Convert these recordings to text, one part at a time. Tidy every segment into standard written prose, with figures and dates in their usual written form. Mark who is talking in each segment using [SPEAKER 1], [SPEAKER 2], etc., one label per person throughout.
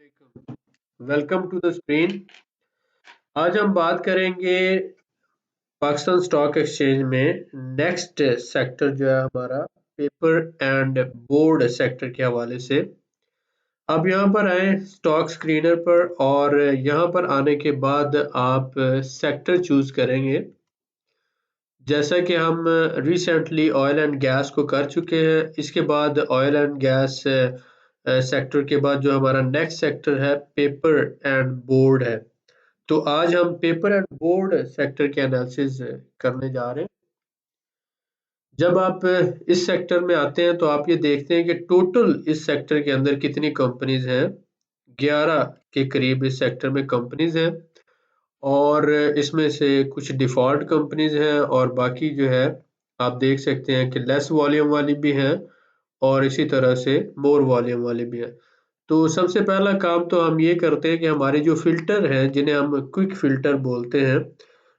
[SPEAKER 1] अस्सलामुअलैकुम। Welcome to the screen. आज हम बात करेंगे पाकिस्तान स्टॉक एक्सचेंज में नेक्स्ट सेक्टर जो है हमारा पेपर एंड बोर्ड सेक्टर के हवाले से। आप यहाँ पर आए स्टॉक स्क्रीनर पर और यहाँ पर आने के बाद आप सेक्टर चूज करेंगे। जैसा कि हम रिसेंटली ऑयल एंड गैस को कर चुके हैं, इसके बाद ऑयल एंड गैस सेक्टर के बाद जो हमारा नेक्स्ट सेक्टर है पेपर एंड बोर्ड है। तो आज हम पेपर एंड बोर्ड सेक्टर के एनालिसिस करने जा रहे हैं। जब आप इस सेक्टर में आते हैं तो आप ये देखते हैं कि टोटल इस सेक्टर के अंदर कितनी कंपनीज हैं। 11 के करीब इस सेक्टर में कंपनीज हैं और इसमें से कुछ डिफ़ॉल्ट कंपनीज हैं और बाकी जो है आप देख सकते हैं कि लेस वॉल्यूम वाली भी हैं और इसी तरह से मोर वॉल्यूम वाली भी हैं। तो सबसे पहला काम तो हम ये करते हैं कि हमारे जो फ़िल्टर हैं जिन्हें हम क्विक फ़िल्टर बोलते हैं,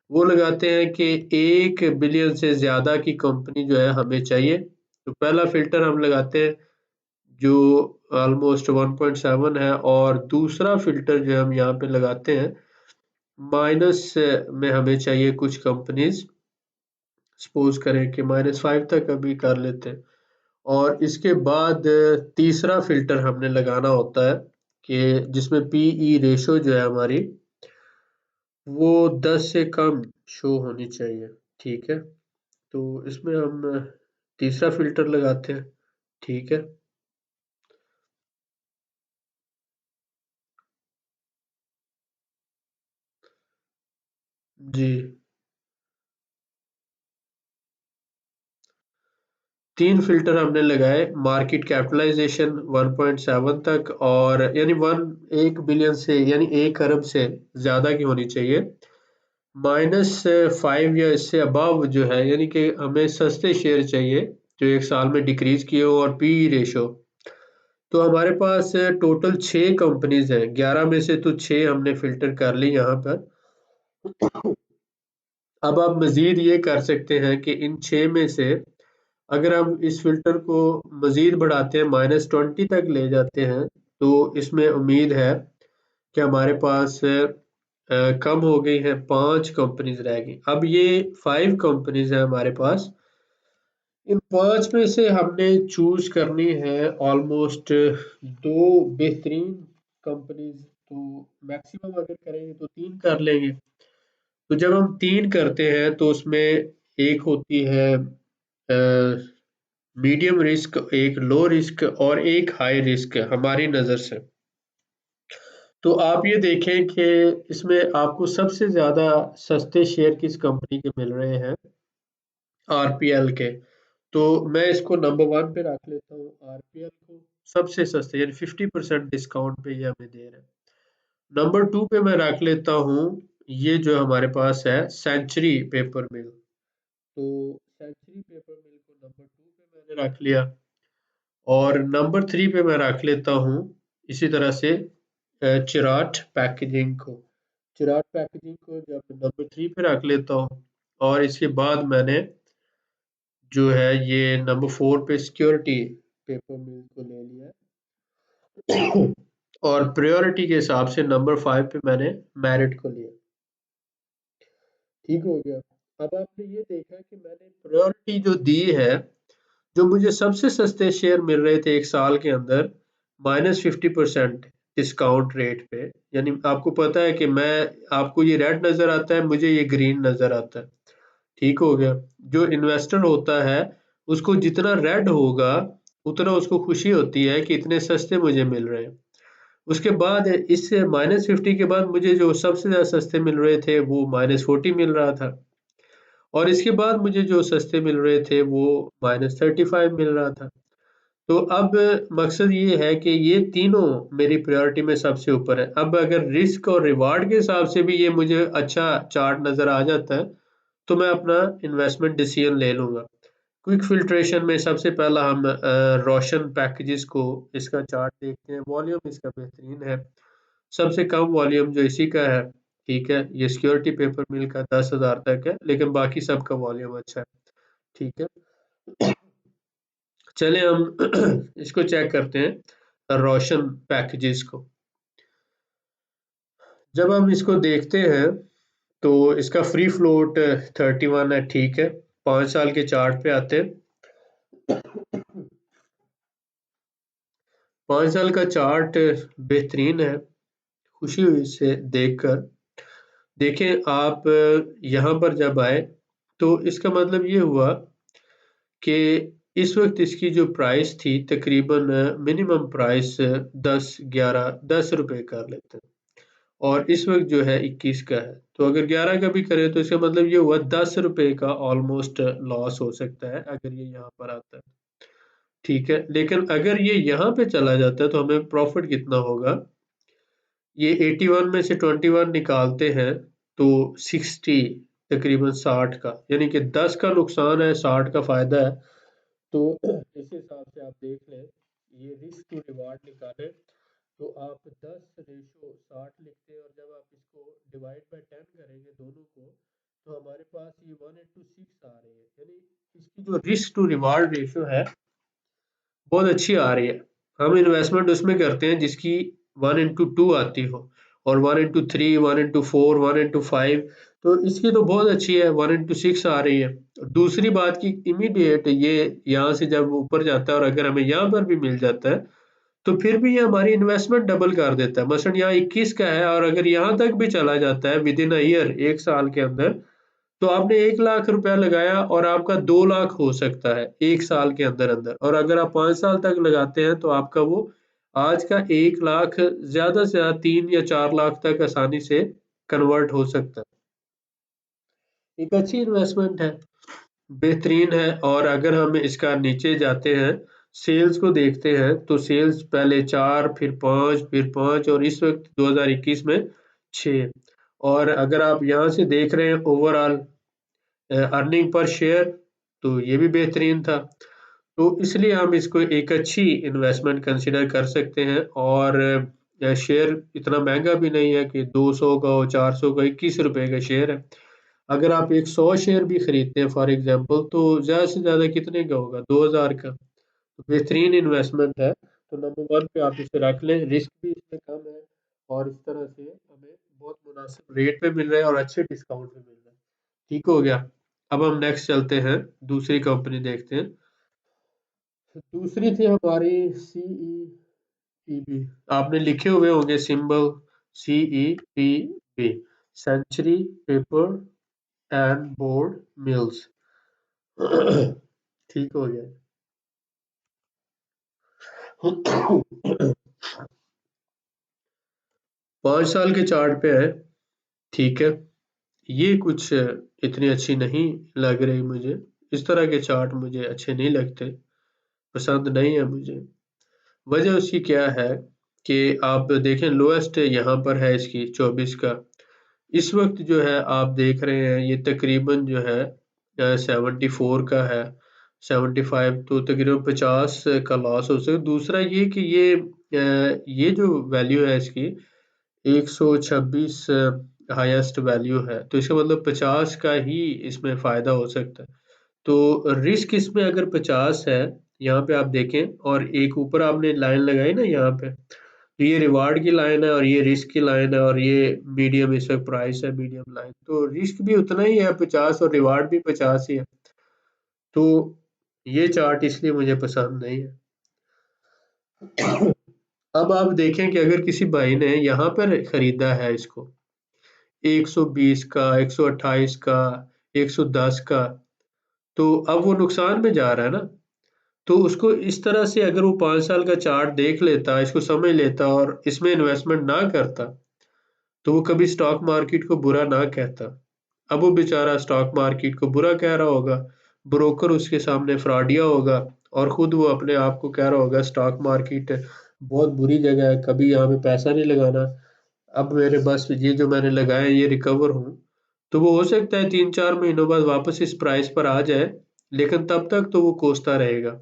[SPEAKER 1] वो लगाते हैं कि 1 बिलियन से ज़्यादा की कंपनी जो है हमें चाहिए। तो पहला फ़िल्टर हम लगाते हैं जो ऑलमोस्ट 1.7 है और दूसरा फ़िल्टर जो हम यहाँ पे लगाते हैं माइनस में हमें चाहिए कुछ कंपनीज। सपोज करें कि -5 तक अभी कर लेते हैं और इसके बाद तीसरा फिल्टर हमने लगाना होता है कि जिसमें पीई रेशो जो है हमारी वो 10 से कम शो होनी चाहिए। ठीक है, तो इसमें हम तीसरा फिल्टर लगाते हैं। ठीक है, जी 3 फिल्टर हमने लगाए, मार्केट कैपिटलाइजेशन 1.7 तक और यानी 1 बिलियन से यानी 1 अरब से ज़्यादा की होनी चाहिए। -5 या इससे अबव जो है यानी कि हमें सस्ते शेयर चाहिए जो 1 साल में डिक्रीज किए हो और पी रेशो। तो हमारे पास टोटल 6 कंपनीज हैं, 11 में से तो 6 हमने फिल्टर कर ली यहाँ पर। अब आप मजीद ये कर सकते हैं कि इन 6 में से अगर हम इस फिल्टर को मजीद बढ़ाते हैं -20 तक ले जाते हैं तो इसमें उम्मीद है कि हमारे पास कम हो गई है, 5 कंपनीज रह गई। अब ये 5 कंपनीज है हमारे पास। इन 5 में से हमने चूज करनी है ऑलमोस्ट 2 बेहतरीन कंपनीज। तो मैक्सिमम अगर करेंगे तो 3 कर लेंगे। तो जब हम 3 करते हैं तो उसमें एक होती है मीडियम रिस्क, एक लो रिस्क और एक हाई रिस्क हमारी नज़र से। तो आप ये देखें कि इसमें आपको सबसे ज़्यादा सस्ते शेयर किस कंपनी के मिल रहे हैं, आरपीएल के। तो मैं इसको नंबर 1 पे रख लेता हूँ, आरपीएल को सबसे सस्ते यानी 50% डिस्काउंट पे ये हमें दे रहे हैं। नंबर 2 पे मैं रख लेता हूँ, ये जो हमारे पास है सेंचुरी पेपर मिल। तो सेंचुरी पेपर मिल को नंबर 2 पे मैंने रख लिया और नंबर 3 पे मैं रख लेता हूँ इसी तरह से चिराट पैकेजिंग को। चिराट पैकेजिंग को जब नंबर 3 पे रख लेता हूँ और इसके बाद मैंने जो है ये नंबर 4 पे सिक्योरिटी पेपर मिल को ले लिया है और प्रायोरिटी के हिसाब से नंबर 5 पे मैंने मेरिट को लिया। ठीक हो गया। अब आपने ये देखा कि मैंने प्रायोरिटी जो दी है, जो मुझे सबसे सस्ते शेयर मिल रहे थे 1 साल के अंदर -50% डिस्काउंट रेट पे। यानी आपको पता है कि मैं आपको ये रेड नज़र आता है, मुझे ये ग्रीन नज़र आता है। ठीक हो गया। जो इन्वेस्टर होता है उसको जितना रेड होगा उतना उसको खुशी होती है कि इतने सस्ते मुझे मिल रहे हैं। उसके बाद इससे -50 के बाद मुझे जो सबसे ज़्यादा सस्ते मिल रहे थे वो -40 मिल रहा था और इसके बाद मुझे जो सस्ते मिल रहे थे वो -35 मिल रहा था। तो अब मकसद ये है कि ये तीनों मेरी प्रायोरिटी में सबसे ऊपर है। अब अगर रिस्क और रिवार्ड के हिसाब से भी ये मुझे अच्छा चार्ट नज़र आ जाता है तो मैं अपना इन्वेस्टमेंट डिसीजन ले लूँगा। क्विक फिल्ट्रेशन में सबसे पहला हम रोशन पैकेजेस को इसका चार्ट देखते हैं। वॉल्यूम इसका बेहतरीन है, सबसे कम वॉल्यूम जो इसी का है। ठीक है, ये सिक्योरिटी पेपर मिल का 10,000 तक है लेकिन बाकी सबका वॉल्यूम अच्छा है। ठीक है, चले हम इसको चेक करते हैं रोशन पैकेजेस को। जब हम इसको देखते हैं तो इसका फ्री फ्लोट 31 है, ठीक है। 5 साल के चार्ट पे आते हैं। 5 साल का चार्ट बेहतरीन है, खुशी हुई इसे देखकर। देखें आप, यहाँ पर जब आए तो इसका मतलब ये हुआ कि इस वक्त इसकी जो प्राइस थी तकरीबन मिनिमम प्राइस 10 11 10 रुपए कर लेते हैं, और इस वक्त जो है 21 का है। तो अगर 11 का भी करें तो इसका मतलब ये हुआ 10 रुपए का ऑलमोस्ट लॉस हो सकता है अगर ये यहाँ पर आता है, ठीक है। लेकिन अगर ये यहाँ पे चला जाता है तो हमें प्रॉफिट कितना होगा? ये 81 में से 21 निकालते हैं तो 60, तकरीबन 60 का, यानी कि 10 का नुकसान है, 60 का फायदा है। तो इस हिसाब से आप देख लें, ये रिस्क टू रिवार्ड निकालें तो आप 10/60 लिखते हैं, और जब आप इसको डिवाइड बाय 10 करेंगे दोनों को, तो हमारे पास ये 1:6 आ रही है, यानी इसकी जो रिस्क टू रिवार्ड रेशियो है बहुत अच्छी आ रही है। हम इन्वेस्टमेंट उसमें करते हैं जिसकी 1:2 आती हो, और 1:3, 1:4, 1:5, तो इसकी तो बहुत अच्छी है, 1:6 आ रही है। दूसरी बात की इमीडिएट ये यहाँ से जब ऊपर जाता है और अगर हमें यहाँ पर भी मिल जाता है तो फिर भी ये हमारी इन्वेस्टमेंट डबल कर देता है। मसलन यहाँ 21 का है और अगर यहाँ तक भी चला जाता है विद इन अ ईयर, 1 साल के अंदर, तो आपने 1 लाख रुपया लगाया और आपका 2 लाख हो सकता है 1 साल के अंदर अंदर, और अगर आप 5 साल तक लगाते हैं तो आपका वो आज का 1 लाख ज्यादा से ज्यादा 3 या 4 लाख तक आसानी से कन्वर्ट हो सकता है। एक अच्छी इन्वेस्टमेंट है, बेहतरीन है। और अगर हम इसका नीचे जाते हैं, सेल्स को देखते हैं, तो सेल्स पहले 4, फिर 5 और इस वक्त 2021 में 6। और अगर आप यहाँ से देख रहे हैं ओवरऑल अर्निंग पर शेयर, तो ये भी बेहतरीन था। तो इसलिए हम इसको एक अच्छी इन्वेस्टमेंट कंसिडर कर सकते हैं। और शेयर इतना महंगा भी नहीं है कि 200 का हो, 400 का, 21 रुपए का शेयर है। अगर आप एक 100 शेयर भी खरीदते हैं फॉर एग्जांपल, तो ज़्यादा से ज़्यादा कितने का होगा? 2000 का। तो बेहतरीन इन्वेस्टमेंट है, तो नंबर वन पे आप इसे रख लें, रिस्क भी इसमें कम है, और इस तरह से हमें बहुत मुनासिब रेट पे मिल रहा है और अच्छे डिस्काउंट पे मिल रहा है। ठीक हो गया। अब हम नेक्स्ट चलते हैं, दूसरी कंपनी देखते हैं। दूसरी थी हमारी CEPB। आपने लिखे हुए होंगे symbol, CEPB, century paper and board mills. ठीक हो गया। 5 साल के चार्ट पे है, ठीक है। ये कुछ इतनी अच्छी नहीं लग रही मुझे, इस तरह के चार्ट मुझे अच्छे नहीं लगते, पसंद नहीं है मुझे। वजह उसकी क्या है कि आप देखें, लोएस्ट यहाँ पर है इसकी 24 का। इस वक्त जो है आप देख रहे हैं ये तकरीबन जो है 74 का है, 75, तो तकरीबन 50 का लॉस हो सकता है। दूसरा ये कि ये जो वैल्यू है इसकी 126 हाईएस्ट वैल्यू है, तो इसका मतलब 50 का ही इसमें फायदा हो सकता है। तो रिस्क इसमें अगर 50 है, यहाँ पे आप देखें, और एक ऊपर आपने लाइन लगाई ना यहाँ पे, तो ये रिवार्ड की लाइन है और ये रिस्क की लाइन है, और ये मीडियम इस वक्त प्राइस है, मीडियम लाइन, तो रिस्क भी उतना ही है 50 और रिवार्ड भी 50 ही है। तो ये चार्ट इसलिए मुझे पसंद नहीं है। अब आप देखें कि अगर किसी भाई ने यहाँ पर खरीदा है इसको 120 का, 128 का, 110 का, तो अब वो नुकसान में जा रहा है ना। तो उसको इस तरह से अगर वो 5 साल का चार्ट देख लेता, इसको समझ लेता और इसमें इन्वेस्टमेंट ना करता, तो वो कभी स्टॉक मार्केट को बुरा ना कहता। अब वो बेचारा स्टॉक मार्केट को बुरा कह रहा होगा, ब्रोकर उसके सामने फ्रॉडिया होगा, और खुद वो अपने आप को कह रहा होगा स्टॉक मार्केट बहुत बुरी जगह है, कभी यहाँ पे पैसा नहीं लगाना, अब मेरे बस ये जो मैंने लगाया ये रिकवर हूँ। तो वो हो सकता है 3 4 महीनों बाद वापस इस प्राइस पर आ जाए, लेकिन तब तक तो वो कोसता रहेगा।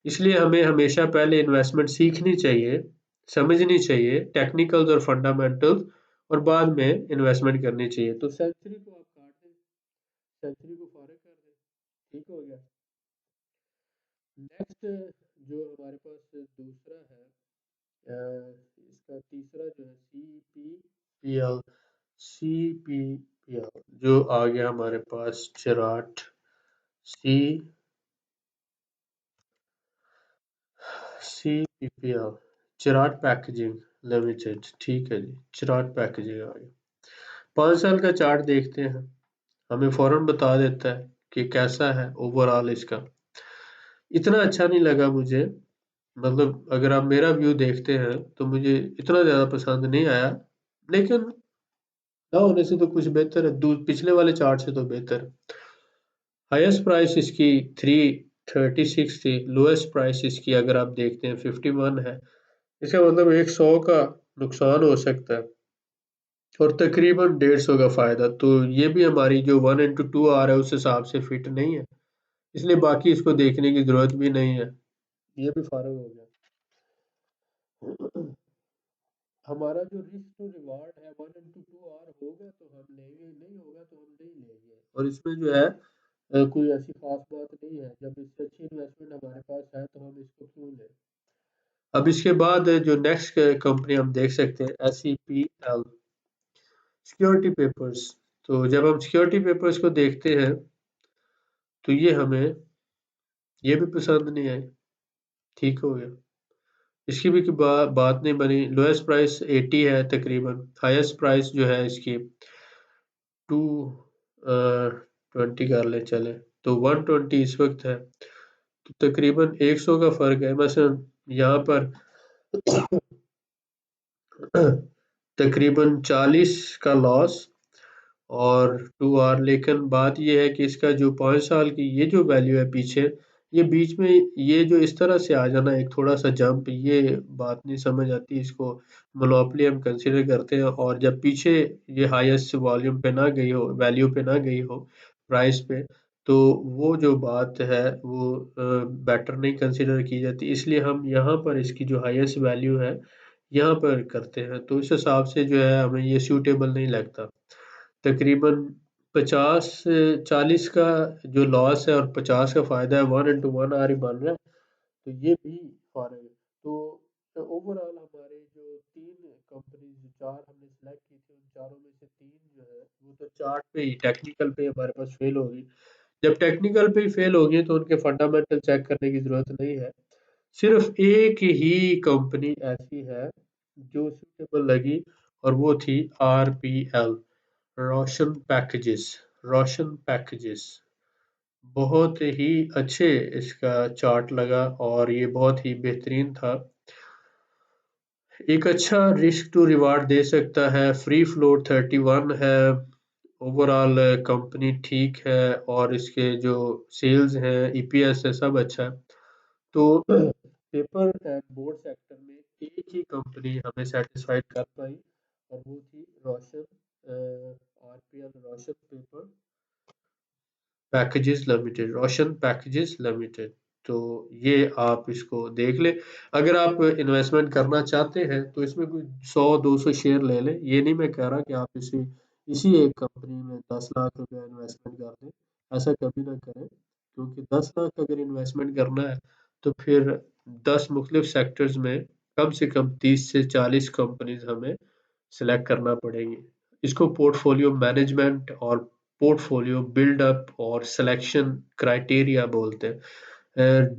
[SPEAKER 1] इसलिए हमें हमेशा पहले इन्वेस्टमेंट सीखनी चाहिए, समझनी चाहिए टेक्निकल्स और फंडामेंटल्स, और बाद में इन्वेस्टमेंट करनी चाहिए। तो सेंचुरी को आप काट दें, सेंचुरी को फॉरग कर दें, ठीक हो गया। नेक्स्ट जो हमारे पास दूसरा है, इसका तीसरा जो है CEP CPPL, CPPL जो आ गया हमारे पास Chirat CPPL, Chirat packaging limited. ठीक है जी, चिराट पैकेजिंग आ गया। 5 साल का चार्ट देखते हैं, हमें फौरन बता देता है कि कैसा है ओवरऑल इसका। इतना अच्छा नहीं लगा मुझे, मतलब अगर आप मेरा व्यू देखते हैं तो मुझे इतना ज़्यादा पसंद नहीं आया, लेकिन ना होने से तो कुछ बेहतर है, पिछले वाले चार्ट से तो बेहतर है। हाईएस्ट प्राइस इसकी 336 थी, लोएस्ट प्राइस इसकी अगर आप देखते हैं 51 है। इसका मतलब 100 का नुकसान हो सकता है और तकरीबन 150 का फायदा। तो ये भी हमारी जो 1:2 आ रहा है उस हिसाब से फिट नहीं है, इसलिए बाकी इसको देखने की जरूरत भी नहीं है। ये भी फारग हो गया। हमारा जो रिस्क टू रिवार्ड है 1:2 आर होगा तो हम लेंगे, नहीं होगा तो हम नहीं लेंगे। और इसमें जो है कोई ऐसी खास बात नहीं है, जब इससे अच्छी इन्वेस्टमेंट हमारे पास है तो हम इसको क्यों लें। अब इसके बाद जो नेक्स्ट कंपनी हम देख सकते हैं SEPL, सिक्योरिटी पेपर्स। तो जब हम सिक्योरिटी पेपर्स को देखते हैं तो ये हमें ये भी पसंद नहीं आई। ठीक हो गया, इसकी भी बात नहीं बनी। लोएस्ट प्राइस 80 है तकरीबन, हाईएस्ट प्राइस जो है इसकी 220 कर ले चले तो 120 इस वक्त है। तो तकरीबन 100 का फर्क है। मसलन यहाँ पर तकरीबन 40 का लॉस और 2 आर। लेकिन बात यह है कि इसका जो 5 साल की ये जो वैल्यू है पीछे, ये बीच में ये जो इस तरह से आ जाना एक थोड़ा सा जंप, ये बात नहीं समझ आती। इसको मोनोपोली हम कंसिडर करते हैं, और जब पीछे ये हाईएस्ट वॉल्यूम पे ना गई हो, वैल्यू पे ना गई हो, प्राइस पे, तो वो जो बात है वो बेटर नहीं कंसिडर की जाती। इसलिए हम यहाँ पर इसकी जो हाईएस्ट वैल्यू है यहाँ पर करते हैं। तो इस हिसाब से जो है हमें ये सूटेबल नहीं लगता। तकरीबन 50-40 का जो लॉस है और 50 का फायदा है, 1:1 आर ही बन रहा है। तो ये भी फर्क है। तो ओवरऑल हमारे जो 3 कंपनी, जो 4 हमने सेलेक्ट की थी, उन चारों में से 3 जो है वो तो चार्ट पे ही, टेक्निकल पे हमारे पास फेल होगी। जब टेक्निकल पे ही फेल होगी तो उनके फंडामेंटल चेक करने की जरूरत नहीं है। सिर्फ एक ही कंपनी ऐसी है जो सूटेबल लगी, और वो थी RPL, रोशन पैकेजेस। रोशन पैकेजेस बहुत ही अच्छे इसका चार्ट लगा और ये बहुत ही बेहतरीन था। एक अच्छा रिस्क टू रिवार्ड दे सकता है। फ्री फ्लोट 31 है। ओवरऑल कंपनी ठीक है और इसके जो सेल्स हैं, EPS है, सब अच्छा है। तो पेपर एंड बोर्ड सेक्टर में एक ही कंपनी हमें सेटिस्फाइड कर पाई, और वो थी रोशन, RPL, रोशन पेपर पैकेजेस लिमिटेड, रोशन पैकेजेस लिमिटेड। तो ये आप इसको देख लें। अगर आप इन्वेस्टमेंट करना चाहते हैं तो इसमें कोई 100-200 शेयर ले लें। ये नहीं मैं कह रहा कि आप इसी एक कंपनी में 10 लाख रुपया इन्वेस्टमेंट कर दें, ऐसा कभी ना करें। क्योंकि 10 लाख अगर इन्वेस्टमेंट करना है तो फिर 10 मुख्तलिफ सेक्टर्स में कम से कम 30 से 40 कंपनीज हमें सेलेक्ट करना पड़ेगी। इसको पोर्टफोलियो मैनेजमेंट और पोर्टफोलियो बिल्डअप और सिलेक्शन क्राइटेरिया बोलते हैं।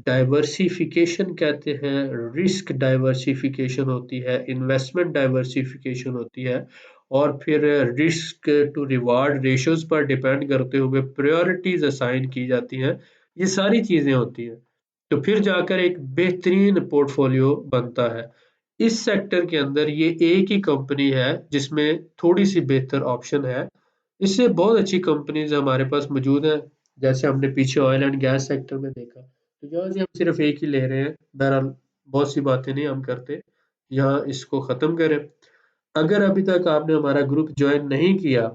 [SPEAKER 1] डाइवर्सिफिकेशन कहते हैं, रिस्क डाइवर्सिफिकेशन होती है, इन्वेस्टमेंट डाइवर्सिफिकेशन होती है, और फिर रिस्क टू रिवार्ड रेशियोज पर डिपेंड करते हुए प्रायोरिटीज असाइन की जाती हैं। ये सारी चीजें होती हैं, तो फिर जाकर एक बेहतरीन पोर्टफोलियो बनता है। इस सेक्टर के अंदर ये एक ही कंपनी है जिसमें थोड़ी सी बेहतर ऑप्शन है। इससे बहुत अच्छी कंपनीज हमारे पास मौजूद हैं, जैसे हमने पीछे ऑयल एंड गैस सेक्टर में देखा। तो यहाँ से हम सिर्फ एक ही ले रहे हैं। बहरहाल बहुत सी बातें नहीं हम करते, यहाँ इसको ख़त्म करें। अगर अभी तक आपने हमारा ग्रुप ज्वाइन नहीं किया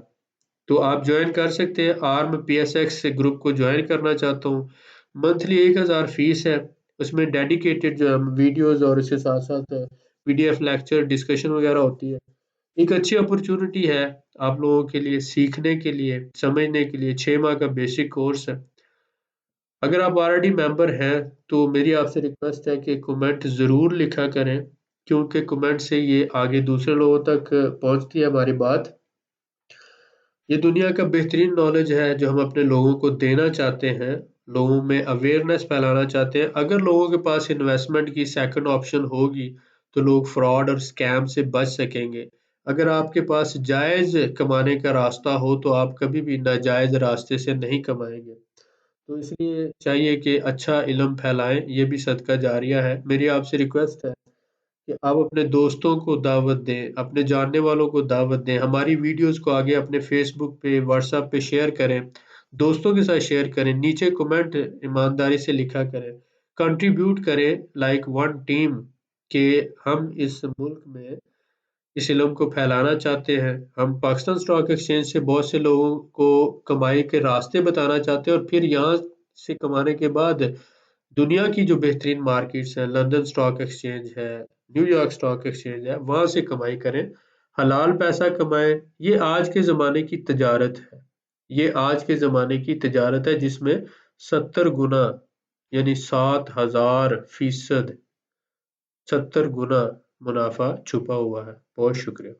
[SPEAKER 1] तो आप ज्वाइन कर सकते हैं। आर्म PSX से ग्रुप को ज्वाइन करना चाहता हूँ। मंथली 1000 फीस है। उसमें डेडिकेटेड जो हम वीडियोस और इसके साथ साथ PDF लेक्चर डिस्कशन वगैरह होती है। एक अच्छी अपॉर्चुनिटी है आप लोगों के लिए, सीखने के लिए, समझने के लिए। 6 माह का बेसिक कोर्स है। अगर आप ऑलरेडी मेंबर हैं तो मेरी आपसे रिक्वेस्ट है कि कमेंट ज़रूर लिखा करें क्योंकि कमेंट से ये आगे दूसरे लोगों तक पहुंचती है हमारी बात। ये दुनिया का बेहतरीन नॉलेज है जो हम अपने लोगों को देना चाहते हैं, लोगों में अवेयरनेस फैलाना चाहते हैं। अगर लोगों के पास इन्वेस्टमेंट की सेकंड ऑप्शन होगी तो लोग फ्रॉड और स्कैम से बच सकेंगे। अगर आपके पास जायज़ कमाने का रास्ता हो तो आप कभी भी नाजायज़ रास्ते से नहीं कमाएंगे। तो इसलिए चाहिए कि अच्छा इल्म फैलाएं, ये भी सदका जारिया है। मेरी आपसे रिक्वेस्ट है कि आप अपने दोस्तों को दावत दें, अपने जानने वालों को दावत दें, हमारी वीडियोस को आगे अपने फेसबुक पे, व्हाट्सएप पे शेयर करें, दोस्तों के साथ शेयर करें, नीचे कमेंट ईमानदारी से लिखा करें, कंट्रीब्यूट करें लाइक वन टीम कि हम इस मुल्क में इस इल्म को फैलाना चाहते हैं। हम पाकिस्तान स्टॉक एक्सचेंज से बहुत से लोगों को कमाई के रास्ते बताना चाहते हैं और फिर यहाँ से कमाने के बाद दुनिया की जो बेहतरीन मार्केट्स हैं, लंदन स्टॉक एक्सचेंज है, न्यूयॉर्क स्टॉक एक्सचेंज है, वहां से कमाई करें, हलाल पैसा कमाएं। ये आज के ज़माने की तजारत है। ये आज के ज़माने की तजारत है जिसमें 70 गुना यानी 7000% 70 गुना मुनाफा छुपा हुआ है। बहुत शुक्रिया।